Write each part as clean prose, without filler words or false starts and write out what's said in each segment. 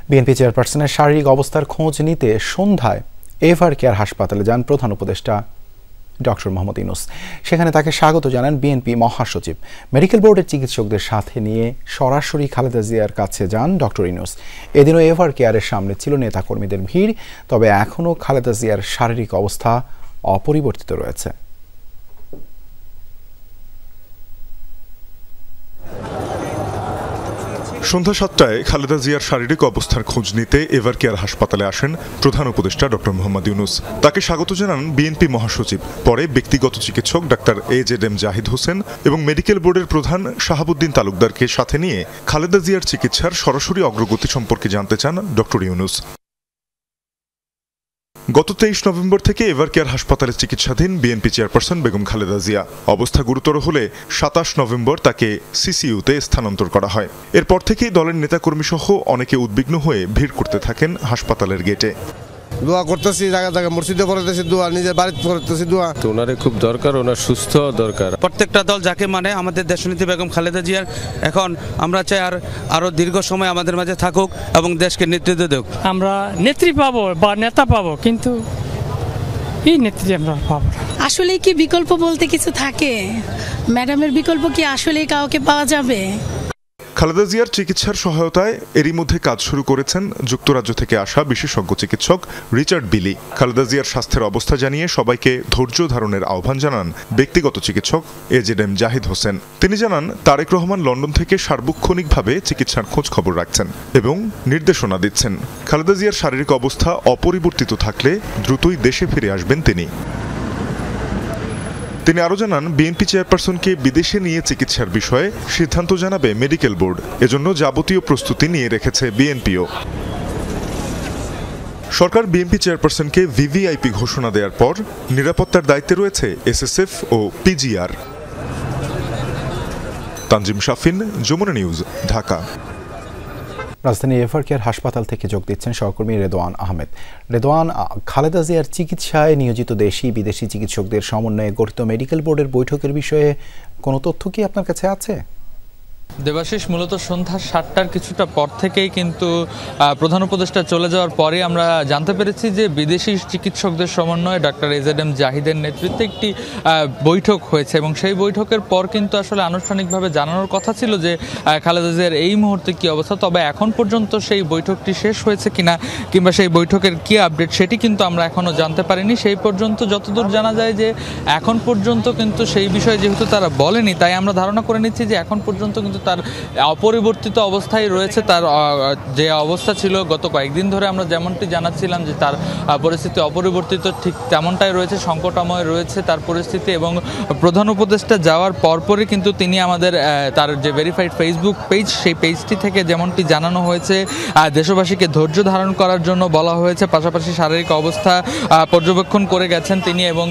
BNP চেয়ারপারসনের শারীরিক অবস্থার খোঁজ নিতে সন্ধ্যায় এভার কেয়ার হাসপাতালে যান প্রধান উপদেষ্টা ডক্টর মোহাম্মদ ইউনূস। সেখানে তাকে স্বাগত জানান বিএনপি মহাসচিব। মেডিকেল বোর্ডের চিকিৎসকদের সাথে নিয়ে সরাসরি খালেদা জিয়ার কাছে যান ডক্টর ইউনূস। এদিনও এভার কেয়ারের সামনে ছিল নেতাকর্মীদের ভিড়, তবে এখনও খালেদা জিয়ার শারীরিক অবস্থা অপরিবর্তিত রয়েছে। সন্ধ্যা ৭টায় খালেদা জিয়ার শারীরিক অবস্থার খোঁজ নিতে এভার কেয়ার হাসপাতালে আসেন প্রধান উপদেষ্টা ডক্টর মোহাম্মদ ইউনূস। তাকে স্বাগত জানান বিএনপি মহাসচিব। পরে ব্যক্তিগত চিকিৎসক ডাক্তার AZM জাহিদ হোসেন এবং মেডিকেল বোর্ডের প্রধান শাহাবুদ্দিন তালুকদারকে সাথে নিয়ে খালেদা জিয়ার চিকিৎসার সরাসরি অগ্রগতি সম্পর্কে জানতে চান ডক্টর ইউনূস। গত 23 নভেম্বর থেকে এভার কেয়ার হাসপাতালে চিকিৎসাধীন বিএনপি চেয়ারপারসন বেগম খালেদা জিয়া। অবস্থা গুরুতর হলে 27 নভেম্বর তাকে সিসিইউতে স্থানান্তর করা হয়। এরপর থেকেই দলের নেতাকর্মী সহ অনেকে উদ্বিগ্ন হয়ে ভিড় করতে থাকেন হাসপাতালের গেটে। দোয়া করতেছি, জায়গা জায়গা মসজিদে করতেছি দোয়া, নিজের বাড়িতে করতেছি দোয়া। ওনারে খুব দরকার, ওনার সুস্থ দরকার। প্রত্যেকটা দল যাকে মানে আমাদের দেশনেত্রী বেগম খালেদা জিয়ার এখন আমরা চাই আরো দীর্ঘ সময় আমাদের মাঝে থাকুক এবং দেশকে নেতৃত্ব দেব। আমরা নেত্রী পাবো বা নেতা পাবো, কিন্তু এই নেত্রী আমরা পাবো। আসলে কি বিকল্প বলতে কিছু থাকে? ম্যাডামের বিকল্প কি আসলে কাউকে পাওয়া যাবে? খালেদা জিয়ার চিকিৎসার সহায়তায় এরই মধ্যে কাজ শুরু করেছেন যুক্তরাজ্য থেকে আসা বিশেষজ্ঞ চিকিৎসক রিচার্ড বিলি। খালেদা জিয়ার স্বাস্থ্যের অবস্থা জানিয়ে সবাইকে ধৈর্য ধারণের আহ্বান জানান ব্যক্তিগত চিকিৎসক AZM জাহিদ হোসেন। তিনি জানান তারেক রহমান লন্ডন থেকে সার্বক্ষণিকভাবে চিকিৎসার খোঁজ খবর রাখছেন এবং নির্দেশনা দিচ্ছেন। খালেদা জিয়ার শারীরিক অবস্থা অপরিবর্তিত থাকলে দ্রুতই দেশে ফিরে আসবেন তিনি। তিনি আরও জানান বিএনপি চেয়ারপারসনকে বিদেশে নিয়ে চিকিৎসার বিষয়ে সিদ্ধান্ত জানাবে মেডিকেল বোর্ড। এজন্য যাবতীয় প্রস্তুতি নিয়ে রেখেছে বিএনপিও। সরকার বিএনপি চেয়ারপারসনকে ভিভিআইপি ঘোষণা দেওয়ার পর নিরাপত্তার দায়িত্বে রয়েছে SSF ও PGR। তানজিম শাফিন, যমুনা নিউজ, ঢাকা। রাজধানী এভার কেয়ার হাসপাতাল থেকে যোগ দিচ্ছেন সহকর্মী রেদওয়ান আহমেদ। রেদওয়ান, খালেদা জিয়ার চিকিৎসায় নিয়োজিত দেশি বিদেশি চিকিৎসকদের সমন্বয়ে গঠিত মেডিকেল বোর্ডের বৈঠকের বিষয়ে কোনো তথ্য কি আপনার কাছে আছে? দেবাশিস, মূলত সন্ধ্যা ৭টার কিছুটা পর থেকেই কিন্তু প্রধান উপদেষ্টা চলে যাওয়ার পরে আমরা জানতে পেরেছি যে বিদেশি চিকিৎসকদের সমন্বয়ে ডাক্তার AZM জাহিদের নেতৃত্বে একটি বৈঠক হয়েছে এবং সেই বৈঠকের পর কিন্তু আসলে আনুষ্ঠানিকভাবে জানানোর কথা ছিল যে খালেদা জিয়ার এই মুহূর্তে কী অবস্থা। তবে এখন পর্যন্ত সেই বৈঠকটি শেষ হয়েছে কিনা কিংবা সেই বৈঠকের কী আপডেট সেটি কিন্তু আমরা এখনও জানতে পারিনি। সেই পর্যন্ত যতদূর জানা যায় যে এখন পর্যন্ত কিন্তু সেই বিষয়ে যেহেতু তারা বলেনি, তাই আমরা ধারণা করে নিচ্ছি যে এখন পর্যন্ত কিন্তু তার অপরিবর্তিত অবস্থায় রয়েছে। তার যে অবস্থা ছিল গত কয়েকদিন ধরে আমরা যেমনটি জানাচ্ছিলাম যে তার পরিস্থিতি অপরিবর্তিত, ঠিক তেমনটাই রয়েছে, সংকটাময় রয়েছে তার পরিস্থিতি। এবং প্রধান উপদেষ্টা যাওয়ার পরপরই কিন্তু তিনি আমাদের তার যে ভেরিফাইড ফেসবুক পেজ, সেই পেজটি থেকে যেমনটি জানানো হয়েছে দেশবাসীকে ধৈর্য ধারণ করার জন্য বলা হয়েছে, পাশাপাশি শারীরিক অবস্থা পর্যবেক্ষণ করে গেছেন তিনি। এবং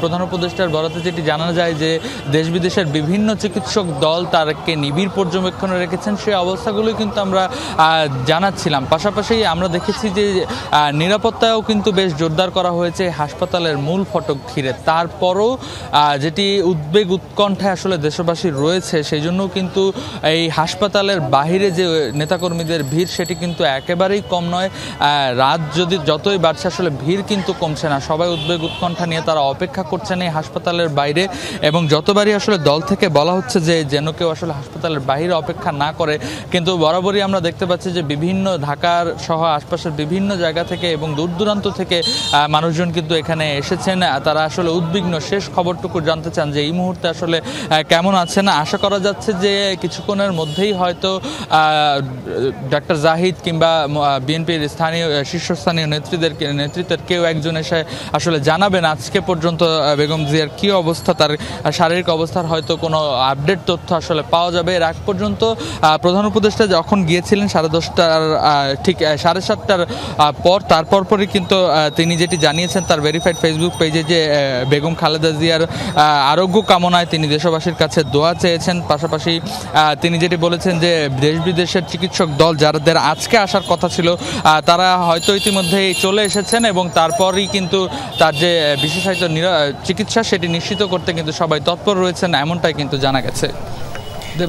প্রধান উপদেষ্টার বরাতে যেটি জানা যায় যে দেশ বিদেশের বিভিন্ন চিকিৎসক দল তারকে নিবিড় পর্যবেক্ষণে রেখেছেন, সেই অবস্থাগুলোই কিন্তু আমরা জানাচ্ছিলাম। পাশাপাশি আমরা দেখেছি যে নিরাপত্তাও কিন্তু বেশ জোরদার করা হয়েছে হাসপাতালের মূল ফটক ঘিরে। তারপরও যেটি উদ্বেগ উৎকণ্ঠায় আসলে দেশবাসী রয়েছে, সেই জন্য কিন্তু এই হাসপাতালের বাহিরে যে নেতাকর্মীদের ভিড় সেটি কিন্তু একেবারেই কম নয়। রাত যতই বাড়ছে আসলে ভিড় কিন্তু কমছে না। সবাই উদ্বেগ উৎকণ্ঠা নিয়ে তারা অপেক্ষা করছেন এই হাসপাতালের বাইরে। এবং যতবারই আসলে দল থেকে বলা হচ্ছে যে যেন কেউ আসলে হাসপাতালের বাইরে অপেক্ষা না করে, কিন্তু বরাবরই আমরা দেখতে পাচ্ছি যে বিভিন্ন ঢাকার সহ আশপাশের বিভিন্ন জায়গা থেকে এবং দূর দূরান্ত থেকে মানুষজন কিন্তু এখানে এসেছেন। তারা আসলে উদ্বিগ্ন, শেষ খবরটুকু জানতে চান যে এই মুহূর্তে আসলে কেমন আছেন। আশা করা যাচ্ছে যে কিছুক্ষণের মধ্যেই হয়তো ডাক্তার জাহিদ কিংবা বিএনপির স্থানীয় শীর্ষস্থানীয় নেতৃত্বের কেউ একজন এসে আসলে জানাবেন আজকে পর্যন্ত বেগম জিয়ার কী অবস্থা, তার শারীরিক অবস্থার হয়তো কোনো আপডেট তথ্য আসলে পাওয়া যাবে। এর আগ পর্যন্ত প্রধান উপদেষ্টা যখন গিয়েছিলেন 10:30 ঠিক 7:30টার পর, তারপরই কিন্তু তিনি যেটি জানিয়েছেন তার ভেরিফাইড ফেসবুক পেজে যে বেগম খালেদা জিয়ার আরোগ্য কামনায় তিনি দেশবাসীর কাছে দোয়া চেয়েছেন। পাশাপাশি তিনি যেটি বলেছেন যে দেশ বিদেশের চিকিৎসক দল যাদের আজকে আসার কথা ছিল তারা হয়তো ইতিমধ্যেই চলে এসেছেন এবং তারপরই কিন্তু তার যে বিশেষায়িত চিকিৎসা সেটি নিশ্চিত করতে কিন্তু সবাই তৎপর রয়েছেন, এমনটাই কিন্তু জানা গেছে।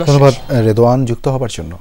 ধন্যবাদ রেদওয়ান যুক্ত হবার জন্য।